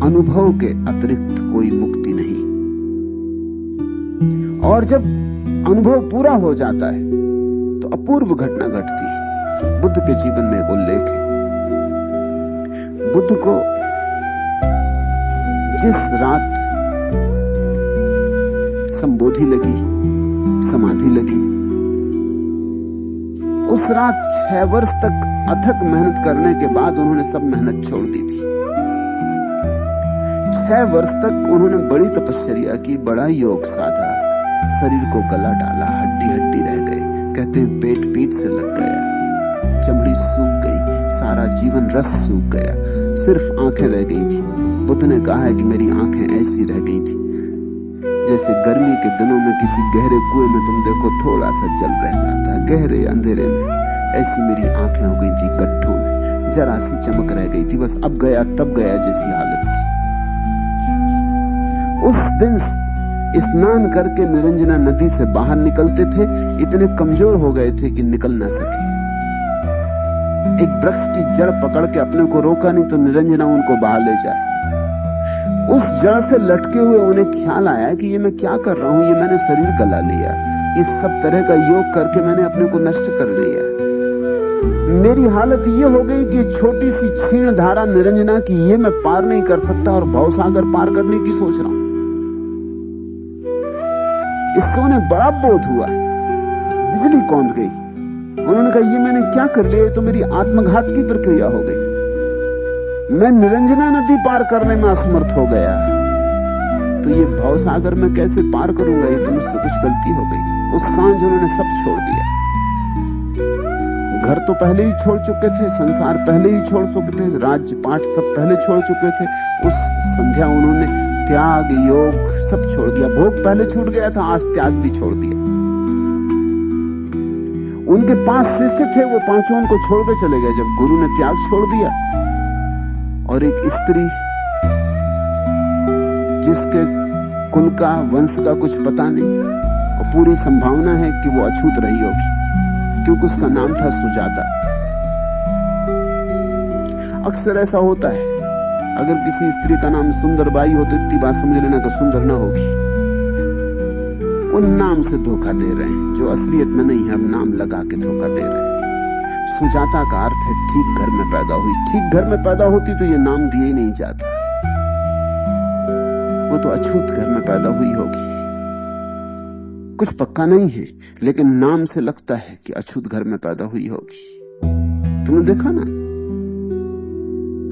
अनुभव के अतिरिक्त कोई मुक्ति नहीं। और जब अनुभव पूरा हो जाता है तो अपूर्व घटना घटती है। बुद्ध के जीवन में एक उल्लेख है। बुद्ध को जिस रात संबोधि लगी, समाधि लगी, उस रात 6 वर्ष तक अथक मेहनत करने के बाद उन्होंने सब मेहनत छोड़ दी थी। 6 वर्ष तक उन्होंने बड़ी तपस्या की, बड़ा योग साधा, शरीर को गला डाला, हड्डी हड्डी रह गए। कहते हैं पेट पीठ से लग गया, चमड़ी सूख गई, सारा जीवन रस सूख गया, सिर्फ आंखें रह गई थी। बुद्ध ने कहा है कि मेरी आंखें ऐसी रह गई थी जैसे गर्मी के दिनों में किसी गहरे कुएं में तुम देखो थोड़ा सा जल रह जाता है, गहरे अंधेरे में। ऐसी मेरी आंखें हो गई थी गड्ढों में, जरा सी चमक रह गई थी, बस अब गया तब गया जैसी हालत थी। उस दिन स्नान करके निरंजना नदी से बाहर निकलते थे, इतने कमजोर हो गए थे कि निकल ना सके। एक वृक्ष की जड़ पकड़ के अपने को रोका नहीं तो निरंजना उनको बाहर ले जाए। उस जड़ से लटके हुए उन्हें ख्याल आया कि ये मैं क्या कर रहा हूं, ये मैंने शरीर गला लिया, इस सब तरह का योग करके मैंने अपने को नष्ट कर लिया। मेरी हालत ये हो गई कि छोटी सी क्षीण धारा निरंजना की ये मैं पार नहीं कर सकता और भवसागर पार करने की सोच रहा हूं। इससे उन्हें बड़ा बोध हुआ, बिजली कौंध गई। उन्होंने कहा ये मैंने क्या कर लिया, तो मेरी आत्मघात की प्रक्रिया हो गई। मैं निरंजना नदी पार करने में असमर्थ हो गया, तो ये भवसागर में कैसे पार करूंगा, ये तो मुझसे कुछ गलती हो गई। उस सांझ उन्होंने सब छोड़ दिया। घर तो पहले ही छोड़ चुके थे, संसार पहले ही छोड़ चुके थे, राज्य पाठ सब पहले छोड़ चुके थे। उस संध्या उन्होंने त्याग योग सब छोड़ दिया। भोग पहले छूट गया था, आज त्याग भी छोड़ दिया। उनके 5 शिष्य थे, वो पांचों उनको छोड़ के चले गए जब गुरु ने त्याग छोड़ दिया। और एक स्त्री जिसके कुल का वंश का कुछ पता नहीं और पूरी संभावना है कि वो अछूत रही होगी, क्योंकि उसका नाम था सुजाता। अक्सर ऐसा होता है, अगर किसी स्त्री का नाम सुंदरबाई हो तो इतनी बात समझ लेना कि सुंदर ना होगी। वो नाम से धोखा दे रहे हैं, जो असलियत में नहीं है, अब नाम लगा के धोखा दे रहे हैं। सुजाता का अर्थ है ठीक घर में पैदा हुई। ठीक घर में पैदा होती तो ये नाम दिए ही नहीं जाता। वो तो अछूत घर में पैदा हुई होगी, कुछ पक्का नहीं है, लेकिन नाम से लगता है कि अछूत घर में पैदा हुई होगी। तुमने देखा ना,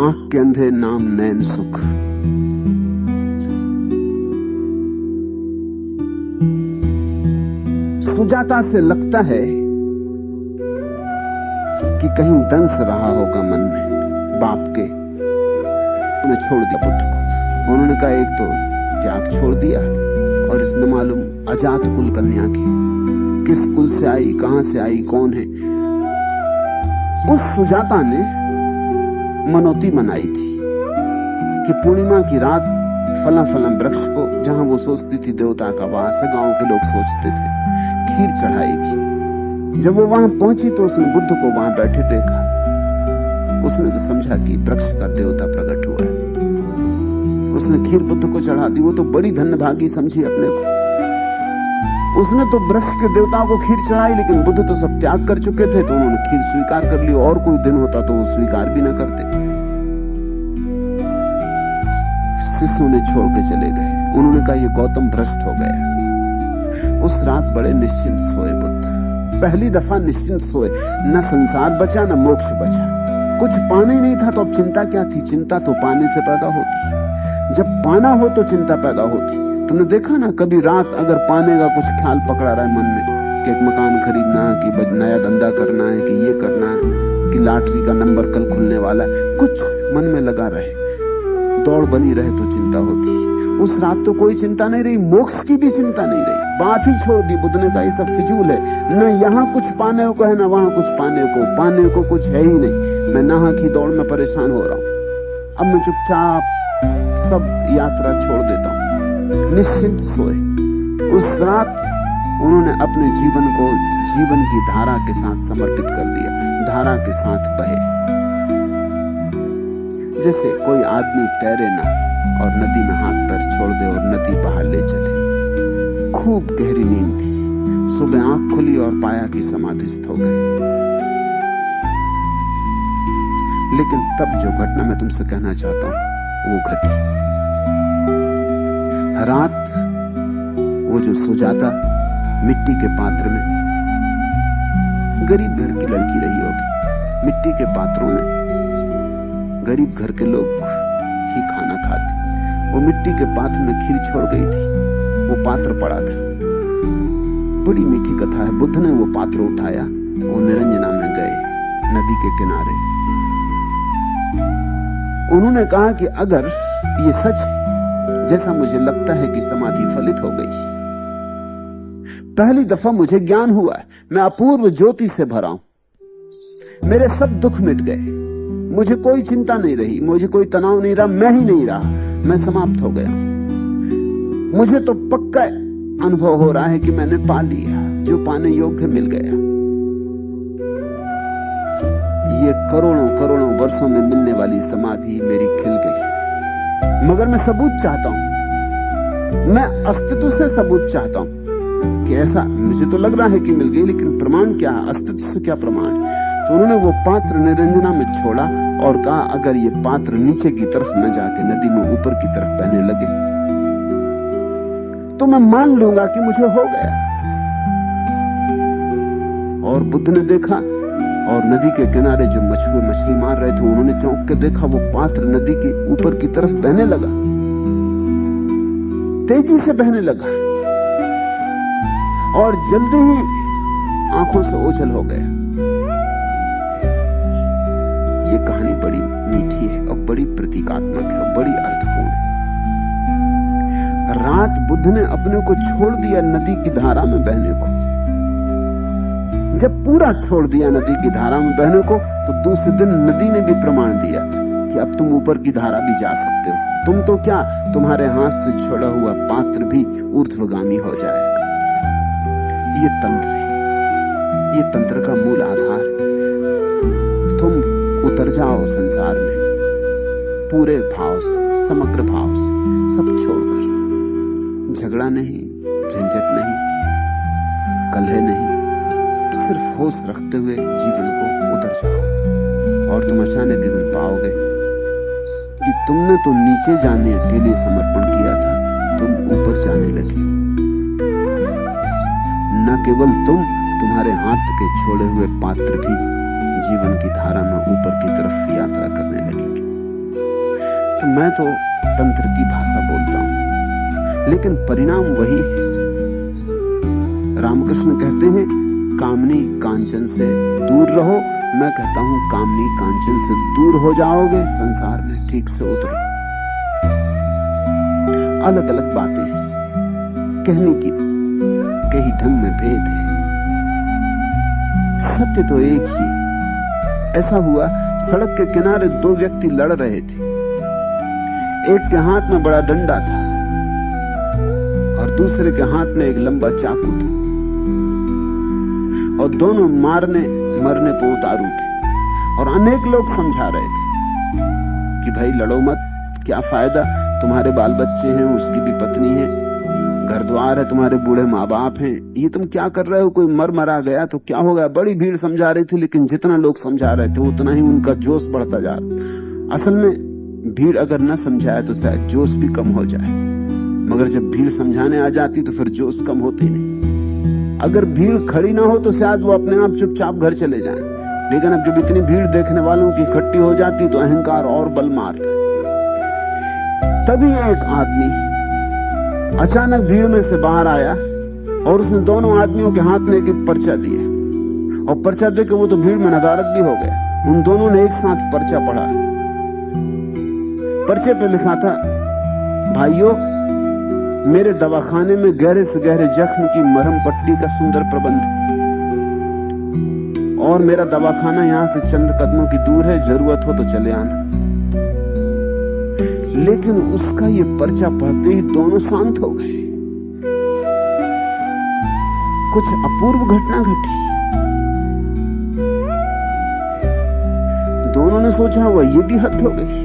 आंख के अंधे नाम नैन सुख। सुजाता से लगता है कि कहीं दंश रहा होगा मन में बाप के। उन्हें छोड़ दिया बुद्ध को। उन्होंने कहा एक तो त्याग छोड़ दिया, और इस न मालूम अजात कुल कन्या की, किस कुल से आई, कहां से आई, कौन है। उस सुजाता ने मनौती मनाई थी कि पूर्णिमा की रात फला फला वृक्ष को, जहां वो सोचती थी देवता का वास है, गांव के लोग सोचते थे, खीर चढ़ाएगी। जब वो वहां पहुंची तो उसने बुद्ध को वहां बैठे देखा। उसने तो समझा कि वृक्ष का देवता प्रकट हुआ है। उसने खीर बुद्ध को चढ़ा दी। वो तो बड़ी धन्यभागी समझी अपने को। उसने तो वृक्ष के देवताओं को खीर चढ़ाई, लेकिन बुद्ध तो सब त्याग कर चुके थे, तो उन्होंने खीर स्वीकार कर ली। और कोई दिन होता तो वो स्वीकार भी न करते। शिष्यों ने छोड़ के चले गए। उन्होंने कहा ये गौतम भ्रष्ट हो गया। उस रात बड़े निश्चिंत सोए बुद्ध, पहली दफा निश्चिंत सोए। न संसार बचा न मोक्ष बचा, कुछ पाने नहीं था तो अब चिंता क्या थी। चिंता तो पाने से पैदा होती, जब पाना हो तो चिंता पैदा होती। तुमने देखा ना, कभी रात अगर पाने का कुछ ख्याल पकड़ा रहा है मन में कि एक मकान खरीदना है, कि नया धंधा करना है, कि ये करना है, कि लॉटरी का नंबर कल खुलने वाला है, कुछ मन में लगा रहे, दौड़ बनी रहे तो चिंता होती। उस रात तो कोई चिंता नहीं रही, मोक्ष की भी चिंता नहीं रही, बात ही छोड़ दी। बुद्ध ने कहा ये सब फिजूल है, न यहाँ कुछ पाने को है, न वहां कुछ पाने को कुछ है ही नहीं। मैं नहा की दौड़ में परेशान हो रहा हूं, अब मैं चुपचाप सब यात्रा छोड़ देता हूं। निश्चिंत सोए। उस रात उन्होंने अपने जीवन को जीवन की धारा के साथ समर्पित कर दिया, धारा के साथ बहे। जैसे कोई आदमी तैरे ना, और नदी में हाथ पैर छोड़ दे और नदी बाहर ले चले। खूब गहरी नींद थी। सुबह आंख खुली और पाया कि समाधिस्थ हो गए। लेकिन तब जो घटना मैं तुमसे कहना चाहता हूं वो घटी। रात वो जो सुजाता मिट्टी के पात्र में, गरीब घर की लड़की रही होगी, मिट्टी के पात्रों में गरीब घर के लोग ही खाना खाते, वो मिट्टी के पात्र में खीर छोड़ गई थी। वो पात्र पड़ा था। बड़ी मीठी कथा है। बुद्ध ने वो पात्र उठाया, वो निरंजना में गए नदी के किनारे। उन्होंने कहा कि अगर ये सच जैसा मुझे लगता है कि समाधि फलित हो गई, पहली दफा मुझे ज्ञान हुआ है, मैं अपूर्व ज्योति से भरा हूं, मेरे सब दुख मिट गए, मुझे कोई चिंता नहीं रही, मुझे कोई तनाव नहीं रहा, मैं ही नहीं रहा, मैं समाप्त हो गया। मुझे तो पक्का अनुभव हो रहा है कि मैंने पा लिया, जो पाने योग्य मिल गया। ये करोड़ों करोड़ों वर्षों में मिलने वाली समाधि मेरी खिल गई। मगर मैं सबूत चाहता हूं, मैं अस्तित्व से सबूत चाहता हूं कि ऐसा मुझे तो लग रहा है कि मिल गई, लेकिन प्रमाण क्या है, अस्तित्व से क्या प्रमाण। तो उन्होंने वो पात्र निरंजना में छोड़ा और कहा अगर ये पात्र नीचे की तरफ न जाके नदी में ऊपर की तरफ बहने लगे तो मैं मान लूंगा कि मुझे हो गया। और बुद्ध ने देखा और नदी के किनारे जो मछुए मछली मार रहे थे उन्होंने चौंक के देखा वो पात्र नदी के ऊपर की तरफ बहने लगा, तेजी से बहने लगा और जल्दी ही आंखों से ओझल हो गया। ये कहानी बड़ी मीठी है और बड़ी प्रतीकात्मक है और बड़ी अर्थपूर्ण है। रात बुद्ध ने अपने को छोड़ दिया नदी की धारा में बहने को। जब पूरा छोड़ दिया नदी की धारा में बहने को तो दूसरे दिन नदी ने भी प्रमाण दिया कि अब तुम ऊपर की धारा भी जा सकते हो। तुम तो क्या, तुम्हारे हाथ से छोड़ा हुआ पात्र भी ऊर्ध्वगामी हो जाएगा। ये तंत्र है, ये तंत्र का मूल आधार है। तुम उतर जाओ संसार में पूरे भाव से, समग्र भाव से, सब छोड़कर। झगड़ा नहीं, झंझट नहीं, कलह नहीं, सिर्फ होश रखते हुए जीवन को उतर जाओ और तुम अचानक दिन पाओगे कि तुमने तो नीचे जाने के लिए समर्पण किया था, तुम ऊपर जाने लगे। न केवल तुम, तुम्हारे हाथ के छोड़े हुए पात्र भी जीवन की धारा में ऊपर की तरफ यात्रा करने लगेंगे। तो मैं तो तंत्र की भाषा बोलता हूं, लेकिन परिणाम वही है। रामकृष्ण कहते हैं कामनी कांचन से दूर रहो, मैं कहता हूं कामनी कांचन से दूर हो जाओगे, संसार में ठीक से उतरो। अलग अलग बातें कहने की, कई ढंग में भेद है, सत्य तो एक ही। ऐसा हुआ सड़क के किनारे दो व्यक्ति लड़ रहे थे। एक के हाथ में बड़ा डंडा था और दूसरे के हाथ में एक लंबा चाकू था और दोनों मारने मरने को उतारू थे। और अनेक लोग समझा रहे थे कि भाई लड़ो मत, क्या फायदा, तुम्हारे बाल बच्चे हैं, उसकी भी पत्नी है, घर द्वार है, तुम्हारे बूढ़े माँ बाप हैं, ये तुम क्या कर रहे हो, कोई मर मरा गया तो क्या हो गया। बड़ी भीड़ समझा रही थी, लेकिन जितना लोग समझा रहे थे उतना ही उनका जोश बढ़ता जा रहा। असल में भीड़ अगर न समझाए तो शायद जोश भी कम हो जाए, मगर जब भीड़ समझाने आ जाती तो फिर जोश कम होती नहीं। अगर भीड़ खड़ी ना हो तो शायद वो अपने आप चुपचाप घर चले जाएं, लेकिन अब जब इतनी भीड़ देखने वालों की इकट्ठी हो जाती तो अहंकार और बल मारता। तभी एक आदमी अचानक भीड़ में से बाहर आया और उसने दोनों आदमियों के हाथ में एक पर्चा दिया और पर्चा देकर वो तो भीड़ में नदारद भी हो गया। उन दोनों ने एक साथ पर्चा पढ़ा। पर्चे पे लिखा था, भाइयों, मेरे दवाखाने में गहरे से गहरे जख्म की मरहम पट्टी का सुंदर प्रबंध, और मेरा दवाखाना यहां से चंद कदमों की दूर है, जरूरत हो तो चले आना। लेकिन उसका ये पर्चा पढ़ते ही दोनों शांत हो गए। कुछ अपूर्व घटना घटी। दोनों ने सोचा हुआ ये भी हद हो गई,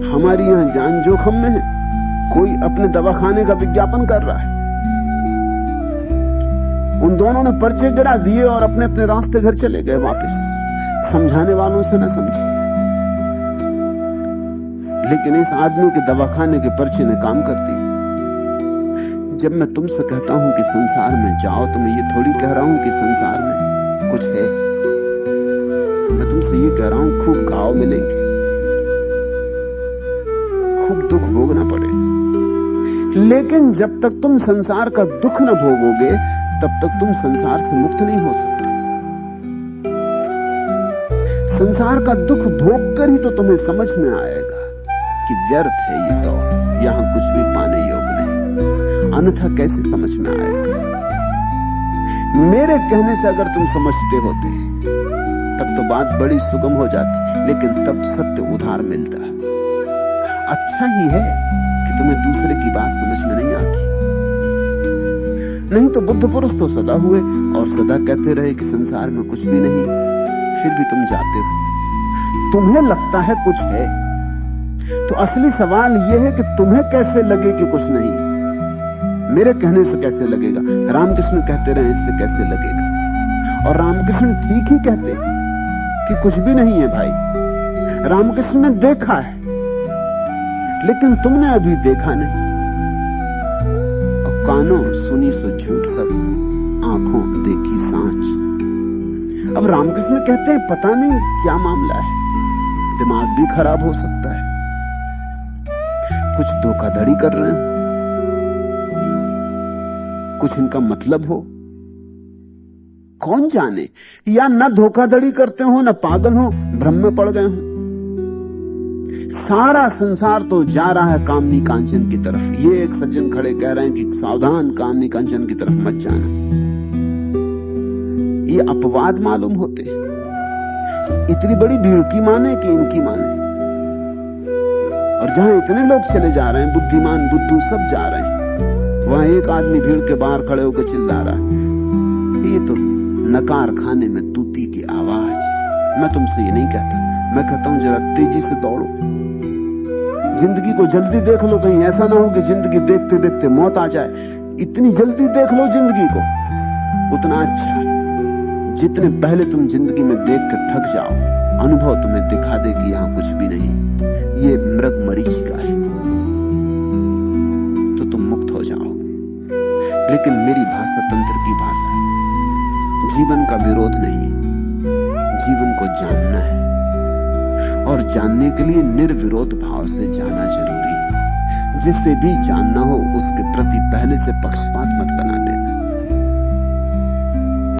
हमारी यहां जान जोखिम में है, कोई अपने दवाखाने का विज्ञापन कर रहा है। उन दोनों ने पर्चे गिरा दिए और अपने अपने रास्ते घर चले गए वापस। समझाने वालों से ना समझे, लेकिन इस आदमी के दवाखाने के पर्चे ने काम कर दी। जब मैं तुमसे कहता हूं कि संसार में जाओ, तो मैं ये थोड़ी कह रहा हूं कि संसार में कुछ है। मैं तुमसे ये कह रहा हूं खूब घाव मिलेंगे, खूब दुख भोगना पड़े, लेकिन जब तक तुम संसार का दुख न भोगोगे तब तक तुम संसार से मुक्त नहीं हो सकते। संसार का दुख भोग कर ही तो तुम्हें समझ में आएगा कि व्यर्थ है ये दौड़, यहां कुछ भी पाने योग्य नहीं। अन्यथा कैसे समझ में आएगा? मेरे कहने से अगर तुम समझते होते तब तो बात बड़ी सुगम हो जाती, लेकिन तब सत्य उधार मिलता। अच्छा ही है कि तुम्हें दूसरे की बात समझ में नहीं आती, नहीं तो बुद्ध पुरुष तो सदा हुए और सदा कहते रहे कि संसार में कुछ भी नहीं, फिर भी तुम जाते हो। तुम्हें लगता है कुछ है, तो असली सवाल यह है कि तुम्हें कैसे लगे कि कुछ नहीं। मेरे कहने से कैसे लगेगा? रामकृष्ण कहते रहे इससे कैसे लगेगा? और रामकृष्ण ठीक ही कहते कि कुछ भी नहीं है भाई। रामकृष्ण ने देखा है, लेकिन तुमने अभी देखा नहीं। और कानों सुनी सो झूठ सब, आंखों देखी सांच। अब रामकृष्ण कहते हैं पता नहीं क्या मामला है, दिमाग भी खराब हो सकता है, कुछ धोखाधड़ी कर रहे हैं, कुछ इनका मतलब हो, कौन जाने। या न धोखाधड़ी करते हो, न पागल हो, भ्रम में पड़ गए हो। सारा संसार तो जा रहा है कामनी कांचन की तरफ। ये एक सज्जन खड़े कह रहे हैं कि सावधान, कामनी कांचन की तरफ मत जाना। ये अपवाद मालूम होते, इतनी बड़ी भीड़ की माने कि इनकी माने। और जहां इतने लोग चले जा रहे हैं, बुद्धिमान बुद्धू सब जा रहे हैं, वहां एक आदमी भीड़ के बाहर खड़े होकर चिल्ला रहा है। ये तो नकार खाने में तूती की आवाज। मैं तुमसे ये नहीं कहता, मैं कहता हूं जरा तेजी से दौड़ो, जिंदगी को जल्दी देख लो। कहीं ऐसा ना हो कि जिंदगी देखते देखते मौत आ जाए। इतनी जल्दी देख लो जिंदगी को, उतना अच्छा। जितने पहले तुम जिंदगी में देख कर थक जाओ, अनुभव तुम्हें दिखा दे कि यहां कुछ भी नहीं, ये मृग मरीचिका है, तो तुम मुक्त हो जाओ। लेकिन मेरी भाषा तंत्र की भाषा है, जीवन का विरोध नहीं, जीवन को जानना है, और जानने के लिए निर्विरोध भाव से जाना जरूरी है। जिससे भी जानना हो उसके प्रति पहले से पक्षपात मत बना